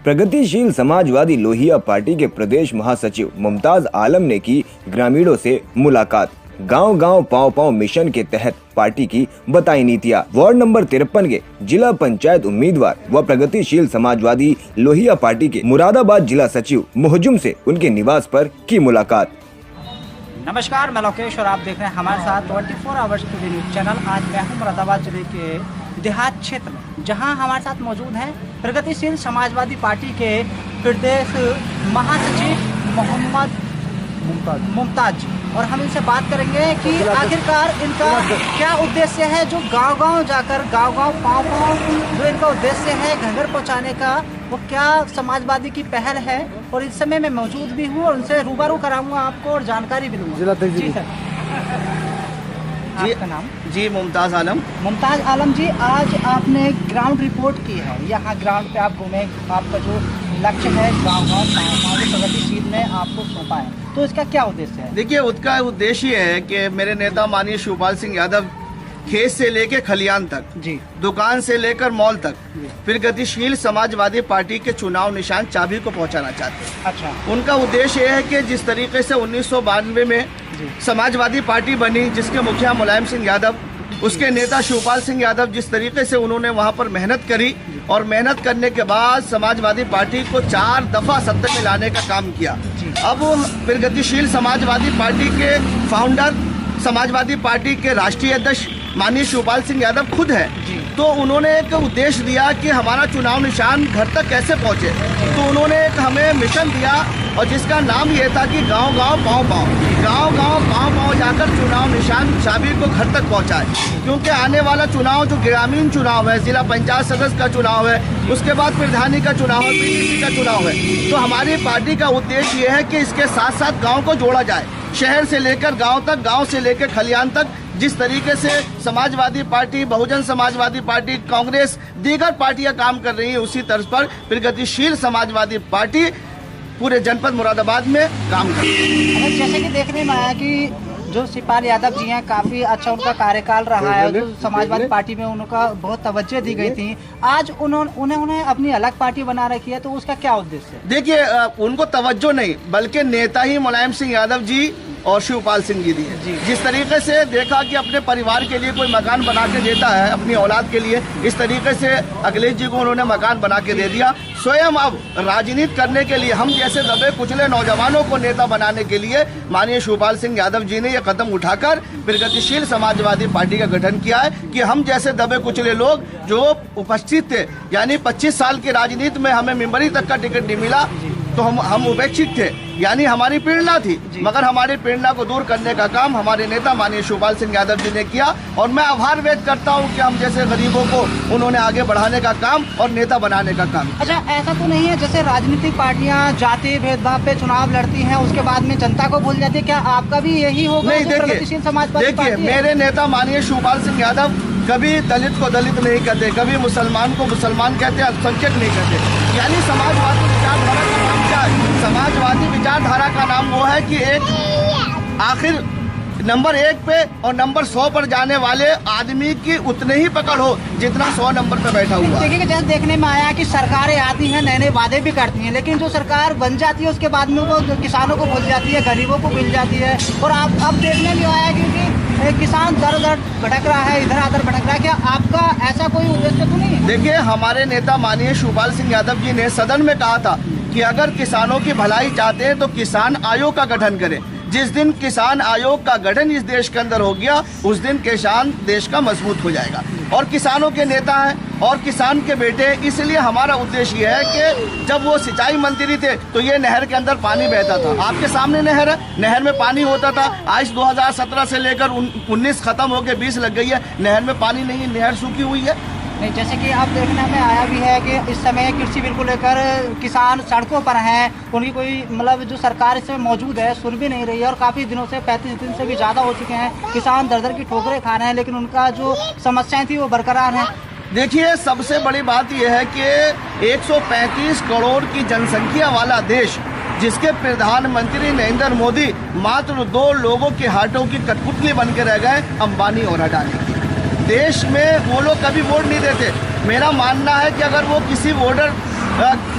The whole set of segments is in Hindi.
प्रगतिशील समाजवादी लोहिया पार्टी के प्रदेश महासचिव मुमताज आलम ने की ग्रामीणों से मुलाकात। गांव-गांव पांव-पांव मिशन के तहत पार्टी की बताई नीतियां। वार्ड नंबर 53 के जिला पंचायत उम्मीदवार व प्रगतिशील समाजवादी लोहिया पार्टी के मुरादाबाद जिला सचिव मोहजुम से उनके निवास पर की मुलाकात। नमस्कार, मैं लोकेश और आप देख रहे हैं हमारे साथ 24 आवर्स टुडे न्यूज चैनल। आज मैं हूं मुरादाबाद जिले के देहात क्षेत्र में, जहां हमारे साथ मौजूद हैं प्रगतिशील समाजवादी पार्टी के प्रदेश महासचिव मोहम्मद मुमताज, और हम इनसे बात करेंगे कि आखिरकार इनका क्या उद्देश्य है, जो गांव-गांव जाकर गांव-गांव पांव-पांव जो इनका उद्देश्य है घर घर पहुंचाने का, वो क्या समाजवादी की पहल है। और इस समय मैं मौजूद भी हूँ और उनसे रूबरू कराऊंगा आपको और जानकारी भी दूंगा। जी सर, आपका नाम? जी मुमताज आलम। मुमताज आलम जी, आज आपने ग्राउंड रिपोर्ट की है, यहाँ ग्राउंड पे आप घूमे, आपका जो लक्ष्य है गाँव-गाँव प्रगतिशील में आपको सौंपा है, तो इसका क्या उद्देश्य है? देखिए, उसका उद्देश्य ये है कि मेरे नेता माननीय शिवपाल सिंह यादव खेत से लेकर खलियान तक, जी, दुकान से लेकर मॉल तक प्रगतिशील समाजवादी पार्टी के चुनाव निशान चाबी को पहुंचाना चाहते हैं। अच्छा, उनका उद्देश्य ये है कि जिस तरीके से 1992 में समाजवादी पार्टी बनी, जिसके मुखिया मुलायम सिंह यादव, उसके नेता शिवपाल सिंह यादव, जिस तरीके से उन्होंने वहां पर मेहनत करी और मेहनत करने के बाद समाजवादी पार्टी को 4 दफा सत्ता में लाने का काम किया। अब प्रगतिशील समाजवादी पार्टी के फाउंडर, समाजवादी पार्टी के राष्ट्रीय अध्यक्ष माननीय शिवपाल सिंह यादव खुद है, तो उन्होंने एक उद्देश्य दिया कि हमारा चुनाव निशान घर तक कैसे पहुंचे। तो उन्होंने एक हमें मिशन दिया और जिसका नाम ये था कि गांव-गांव पांव-पांव, गांव-गांव पांव-पांव जाकर चुनाव निशान चाबी को घर तक पहुंचाए। क्योंकि आने वाला चुनाव जो ग्रामीण चुनाव है, जिला पंचायत सदस्य का चुनाव है, उसके बाद प्रधानी का चुनाव है, पीडीसी का चुनाव है, तो हमारी पार्टी का उद्देश्य ये है कि इसके साथ साथ गाँव को जोड़ा जाए, शहर से लेकर गाँव तक, गाँव से लेकर खलियान तक। जिस तरीके से समाजवादी पार्टी, बहुजन समाजवादी पार्टी, कांग्रेस, दीगर पार्टियां काम कर रही हैं, उसी तर्ज पर प्रगतिशील समाजवादी पार्टी पूरे जनपद मुरादाबाद में काम कर रही है। जैसे कि देखने में आया कि जो शिवपाल यादव जी हैं, काफी अच्छा उनका कार्यकाल रहा है, जो समाजवादी पार्टी में उनका बहुत तवज्जो दी गई थी। आज उन्होंने अपनी अलग पार्टी बना रखी है, तो उसका क्या उद्देश्य है? देखिए, उनको तवज्जो नहीं बल्कि नेता ही मुलायम सिंह यादव जी और शिवपाल सिंह जी दिए। जिस तरीके से देखा कि अपने परिवार के लिए कोई मकान बना के देता है, अपनी औलाद के लिए, इस तरीके से अखिलेश जी को उन्होंने मकान बना के दे दिया। स्वयं अब राजनीति करने के लिए, हम जैसे दबे कुचले नौजवानों को नेता बनाने के लिए माननीय शिवपाल सिंह यादव जी ने यह कदम उठाकर प्रगतिशील समाजवादी पार्टी का गठन किया है कि हम जैसे दबे कुचले लोग जो उपस्थित थे, यानी 25 साल की राजनीति में हमें मेंबरी तक का टिकट नहीं मिला, तो हम उपेक्षित थे, यानी हमारी प्रेरणा थी, मगर हमारी प्रेरणा को दूर करने का काम हमारे नेता माननीय शिवपाल सिंह यादव जी ने किया। और मैं आभार व्यक्त करता हूं कि हम जैसे गरीबों को उन्होंने आगे बढ़ाने का काम और नेता बनाने का काम। अच्छा, ऐसा तो नहीं है जैसे राजनीतिक पार्टियां जाति भेदभाव पे चुनाव लड़ती हैं, उसके बाद में जनता को भूल जाती है, क्या आपका भी यही होगा? नहीं, देखिए, मेरे नेता माननीय शिवपाल सिंह यादव कभी दलित को दलित नहीं कहते, कभी मुसलमान को मुसलमान कहते, अल्पसंख्यक नहीं कहते। यानी समाजवादी विचारधारा का नाम क्या है? समाजवादी विचारधारा का नाम वो है कि एक आखिर नंबर 1 पे और नंबर 100 पर जाने वाले आदमी की उतने ही पकड़ हो जितना 100 नंबर पे बैठा हुआ। देखिए, जैसे देखने में आया कि सरकारें आती हैं, नए नए वादे भी करती हैं, लेकिन जो सरकार बन जाती है उसके बाद में वो किसानों को भूल जाती है, गरीबों को भूल जाती है। और आप अब देखने में आया कि किसान दर दर भटक रहा है, इधर उधर भटक रहा है। क्या आपका ऐसा कोई उद्देश्य तो नहीं है? देखिए, हमारे नेता माननीय शिवपाल सिंह यादव जी ने सदन में कहा था कि अगर किसानों की भलाई चाहते हैं तो किसान आयोग का गठन करें। जिस दिन किसान आयोग का गठन इस देश के अंदर हो गया, उस दिन किसान देश का मजबूत हो जाएगा। और किसानों के नेता हैं और किसान के बेटे, इसलिए हमारा उद्देश्य ये है कि जब वो सिंचाई मंत्री थे तो ये नहर के अंदर पानी बहता था, आपके सामने नहर है, नहर में पानी होता था। आज 2017 से लेकर 19 खत्म होकर 20 लग गई है, नहर में पानी नहीं है, नहर सूखी हुई है। नहीं, जैसे कि आप देखने में आया भी है कि इस समय कृषि बिल को लेकर किसान सड़कों पर हैं, उनकी कोई मतलब जो सरकार इस समय मौजूद है सुन भी नहीं रही है, और काफ़ी दिनों से 35 दिन से भी ज़्यादा हो चुके हैं, किसान दर दर की ठोकरें खा रहे हैं, लेकिन उनका जो समस्याएं थी वो बरकरार हैं। देखिए, सबसे बड़ी बात यह है कि 135 करोड़ की जनसंख्या वाला देश, जिसके प्रधानमंत्री नरेंद्र मोदी मात्र 2 लोगों के हाथों की कठपुतली बन के रह गए, अंबानी और अडानी। देश में वो लोग कभी वोट नहीं देते। मेरा मानना है कि अगर वो किसी वोटर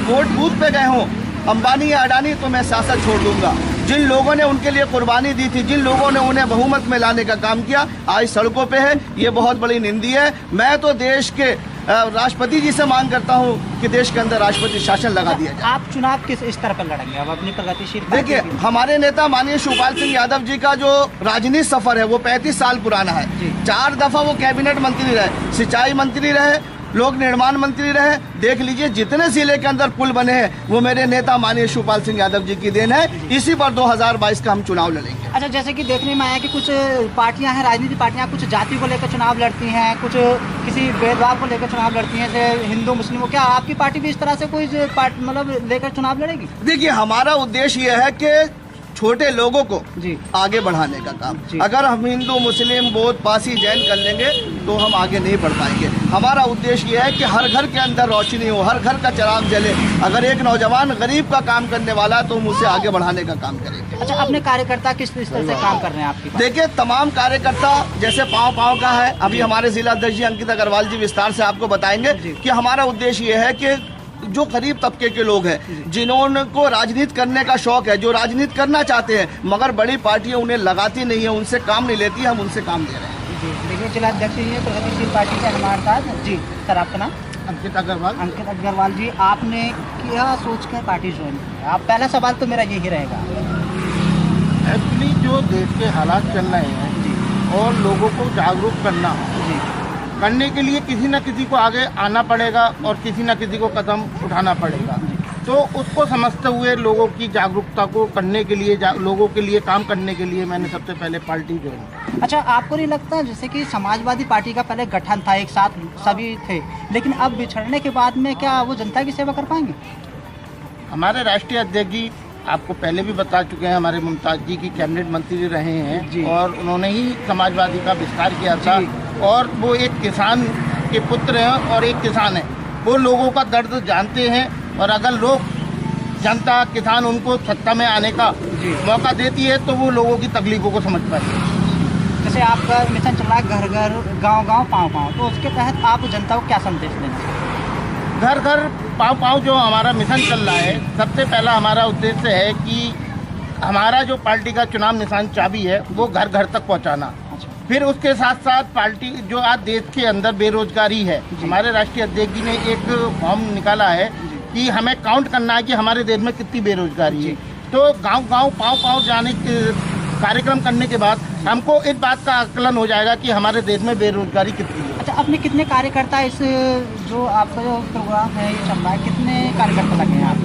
वोट बूथ पे गए हों, अंबानी या अडानी, तो मैं शासन छोड़ दूंगा। जिन लोगों ने उनके लिए कुर्बानी दी थी, जिन लोगों ने उन्हें बहुमत में लाने का काम किया, आज सड़कों पे है, ये बहुत बड़ी निंदी है। मैं तो देश के राष्ट्रपति जी से मांग करता हूं कि देश के अंदर राष्ट्रपति शासन लगा दिया जाए। आप चुनाव किस स्तर पर लड़ेंगे अब अपनी प्रगतिशील? देखिए, हमारे नेता माननीय शिवपाल सिंह यादव जी का जो राजनीतिक सफर है वो 35 साल पुराना है। 4 दफा वो कैबिनेट मंत्री रहे, सिंचाई मंत्री रहे, लोक निर्माण मंत्री रहे। देख लीजिए जितने जिले के अंदर पुल बने हैं वो मेरे नेता माननीय शिवपाल सिंह यादव जी की देन है। इसी पर 2022 का हम चुनाव लड़ेंगे। अच्छा, जैसे कि देखने में आया कि कुछ पार्टियां हैं, राजनीतिक पार्टियां कुछ जाति को लेकर चुनाव लड़ती हैं, कुछ किसी भेदभाव को लेकर चुनाव लड़ती हैं, जैसे हिंदू मुस्लिम। क्या आपकी पार्टी भी इस तरह से कोई मतलब लेकर चुनाव लड़ेगी? देखिए, हमारा उद्देश्य यह है कि छोटे लोगों को आगे बढ़ाने का काम। अगर हम हिंदू मुस्लिम बौद्ध पासी जैन कर लेंगे तो हम आगे नहीं बढ़ पाएंगे। हमारा उद्देश्य यह है कि हर घर के अंदर रोशनी हो, हर घर का चिराग जले। अगर एक नौजवान गरीब का काम करने वाला है तो हम उसे आगे बढ़ाने का काम करेंगे। अच्छा, अपने कार्यकर्ता किस तरह से काम कर रहे हैं आपकी? देखिए, तमाम कार्यकर्ता जैसे पाँव का है, अभी हमारे जिला अध्यक्ष जी अंकित अग्रवाल जी विस्तार से आपको बताएंगे कि हमारा उद्देश्य यह है कि जो गरीब तबके के लोग हैं, जिन्होंने राजनीति करने का शौक है, जो राजनीति करना चाहते हैं मगर बड़ी पार्टियां उन्हें लगाती नहीं है, उनसे काम नहीं लेती, हम उनसे काम दे रहे हैं। जी, देखिए जिला अध्यक्ष जी हैं प्रगतिशील पार्टी के हमारे साथ। जी सर, आपका नाम? अंकित अग्रवाल। अंकित अग्रवाल जी, आपने क्या सोच कर पार्टी ज्वाइन की? आप पहला सवाल तो मेरा यही रहेगा। एक्चुअली जो देश के हालात चल रहे हैं और लोगों को जागरूक करना करने के लिए किसी न किसी को आगे आना पड़ेगा और किसी न किसी को कदम उठाना पड़ेगा। तो उसको समझते हुए लोगों की जागरूकता को करने के लिए, लोगों के लिए काम करने के लिए मैंने सबसे पहले पार्टी ज्वाइन की। अच्छा, आपको नहीं लगता जैसे कि समाजवादी पार्टी का पहले गठन था, एक साथ सभी थे, लेकिन अब बिछड़ने के बाद में क्या वो जनता की सेवा कर पाएंगे? हमारे राष्ट्रीय अध्यक्ष जी आपको पहले भी बता चुके हैं, हमारे मुमताज जी की कैबिनेट मंत्री रहे हैं और उन्होंने ही समाजवादी का विस्तार किया था। और वो एक किसान के पुत्र हैं और एक किसान है, वो लोगों का दर्द जानते हैं। और अगर लोग, जनता, किसान उनको सत्ता में आने का मौका देती है तो वो लोगों की तकलीफों को समझ पाते हैं। जैसे आपका मिशन चल रहा है घर घर गांव-गांव पाँव-पाँव, तो उसके तहत आप जनता को क्या संदेश देना? घर घर पाँव-पाँव जो हमारा मिशन चल रहा है, सबसे पहला हमारा उद्देश्य है कि हमारा जो पार्टी का चुनाव निशान चाबी है वो घर घर तक पहुंचाना। फिर उसके साथ साथ पार्टी जो आज देश के अंदर बेरोजगारी है, हमारे राष्ट्रीय अध्यक्ष जी ने एक फॉर्म निकाला है कि हमें काउंट करना है कि हमारे देश में कितनी बेरोजगारी है। तो गांव-गांव पाँव-पाँव जाने के कार्यक्रम करने के बाद हमको इस बात का आकलन हो जाएगा कि हमारे देश में बेरोजगारी कितनी है। अच्छा, अपने कितने कार्यकर्ता इस जो आपका जो प्रोग्राम है ये चल रहा है, कितने कार्यकर्ता लगे हैं आप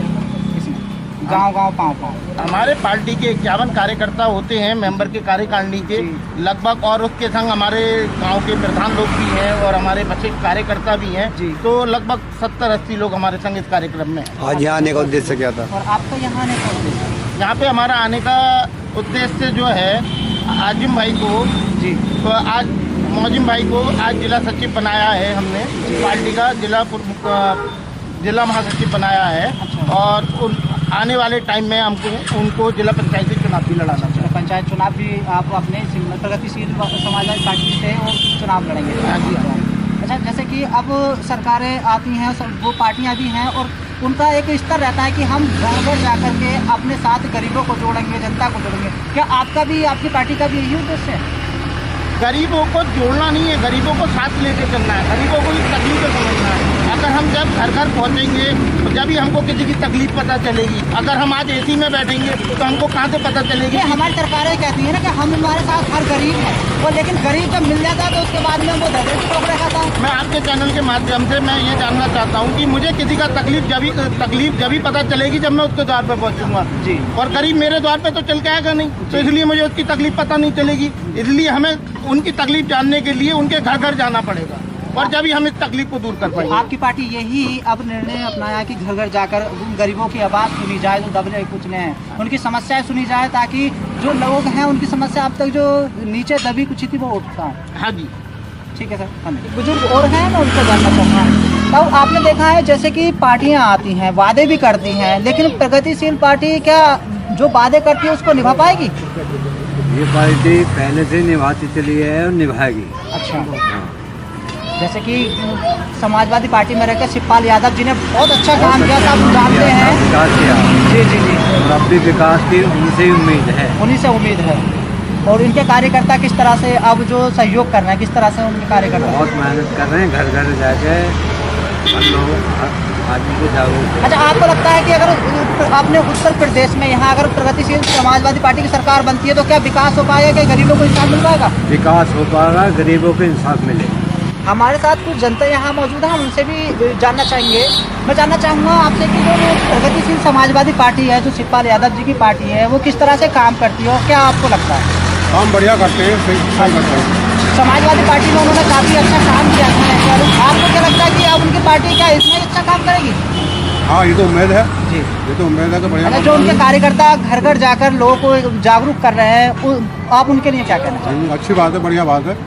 इसमें गांव-गांव पाँव-पाँव? हमारे पार्टी के 51 कार्यकर्ता होते हैं, मेंबर के कार्यकारिणी के लगभग, और उसके संग हमारे गांव के प्रधान लोग भी हैं और हमारे बच्चे कार्यकर्ता भी हैं। तो लगभग 70-80 लोग हमारे संग इस कार्यक्रम में। आज यहाँ आने का उद्देश्य क्या था? और आपका यहाँ आने का उद्देश्य? यहाँ पे हमारा आने का उद्देश्य जो है, आजिम भाई को तो आज मोजिम भाई को आज जिला सचिव बनाया है हमने, पार्टी का जिला महासचिव बनाया है। और आने वाले टाइम में हमको उनको जिला पंचायती चुनाव भी लड़ाना चाहिए। पंचायत चुनाव भी आप अपने प्रगतिशील समाजवादी पार्टी से और चुनाव लड़ेंगे? अच्छा, जैसे कि अब सरकारें आती हैं, वो पार्टियां भी हैं और उनका एक स्तर रहता है कि हम घर घर जाकर के अपने साथ गरीबों को जोड़ेंगे, जनता को जोड़ेंगे। क्या आपका भी, आपकी पार्टी का भी यही उद्देश्य है? गरीबों को जोड़ना नहीं है, गरीबों को साथ लेके चलना है, गरीबों को तकलीफें समझना है। अगर हम जब घर घर पहुंचेंगे तो जब ही हमको किसी की तकलीफ पता चलेगी। अगर हम आज एसी में बैठेंगे तो हमको कहाँ से पता चलेगी? हमारी सरकारें कहती है ना कि हम, हमारे साथ हर गरीब है, और लेकिन गरीब जब मिल जाता है तो उसके बाद में वो धरने की टोकरे खाता है। मैं आपके चैनल के माध्यम से मैं ये जानना चाहता हूँ कि मुझे किसी का तकलीफ जब ही पता चलेगी जब मैं उसके द्वार पर पहुँचूंगा। और गरीब मेरे द्वार पर तो चल के आएगा नहीं, तो इसलिए मुझे उसकी तकलीफ पता नहीं चलेगी। इसलिए हमें उनकी तकलीफ जानने के लिए उनके घर घर जाना पड़ेगा, और जब ही हम इस तकलीफ को दूर कर पाएंगे। आपकी पार्टी यही अब निर्णय अपनाया कि घर घर जाकर उन गरीबों की आवाज़ सुनी जाए जो दबे कुचले हैं, उनकी समस्याएं सुनी जाए, ताकि जो लोग हैं उनकी समस्या अब तक जो नीचे दबी कुछ थी वो उठता है। हाँ जी, ठीक है सर। बुजुर्ग और हैं, मैं उनको जानना चाहता हूँ। तो आपने देखा है जैसे कि पार्टियाँ आती हैं, वादे भी करती हैं, लेकिन प्रगतिशील पार्टी क्या जो वादे करती है उसको निभा पाएगी? ये पार्टी पहले से निभाती चली है और निभाएगी। अच्छा, जैसे कि समाजवादी पार्टी में रहकर शिवपाल यादव जी ने बहुत अच्छा काम किया था, आप जानते हैं। विकास किया जी जी जी, और अब भी विकास की उनसे ही उम्मीद है। उन्हीं से उम्मीद है। और इनके कार्यकर्ता किस तरह से अब जो सहयोग कर रहे हैं, किस तरह से उनके कार्यकर्ता? बहुत मेहनत कर रहे हैं, घर घर जाके हम लोग आदमी को जागरूक। अच्छा, आपको लगता है कि अगर आपने उत्तर प्रदेश में यहाँ अगर प्रगतिशील समाजवादी पार्टी की सरकार बनती है तो क्या विकास हो पाएगा, क्या गरीबों को इंसाफ मिल पाएगा? विकास हो पाएगा, गरीबों को इंसाफ मिले। हमारे साथ कुछ जनता यहाँ मौजूद है, हम उनसे भी जानना चाहेंगे। मैं जानना चाहूँगा आपसे कि जो प्रगतिशील समाजवादी पार्टी है, जो शिवपाल यादव जी की पार्टी है, वो किस तरह से काम करती है और क्या आपको लगता है? काम बढ़िया करते हैं, सही करते हैं। समाजवादी पार्टी में उन्होंने काफ़ी अच्छा काम किया था, आपको क्या लगता है कि अब उनकी पार्टी क्या इसमें अच्छा काम करेगी? हाँ, ये तो उम्मीद है जी, ये तो उम्मीद है कि बढ़िया। अच्छा, जो उनके कार्यकर्ता घर घर जाकर लोगों को जागरूक कर रहे हैं, आप उनके लिए क्या कहना चाहेंगे? अच्छी बात है, बढ़िया बात है,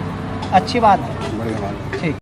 अच्छी बात है। बढ़िया बात है।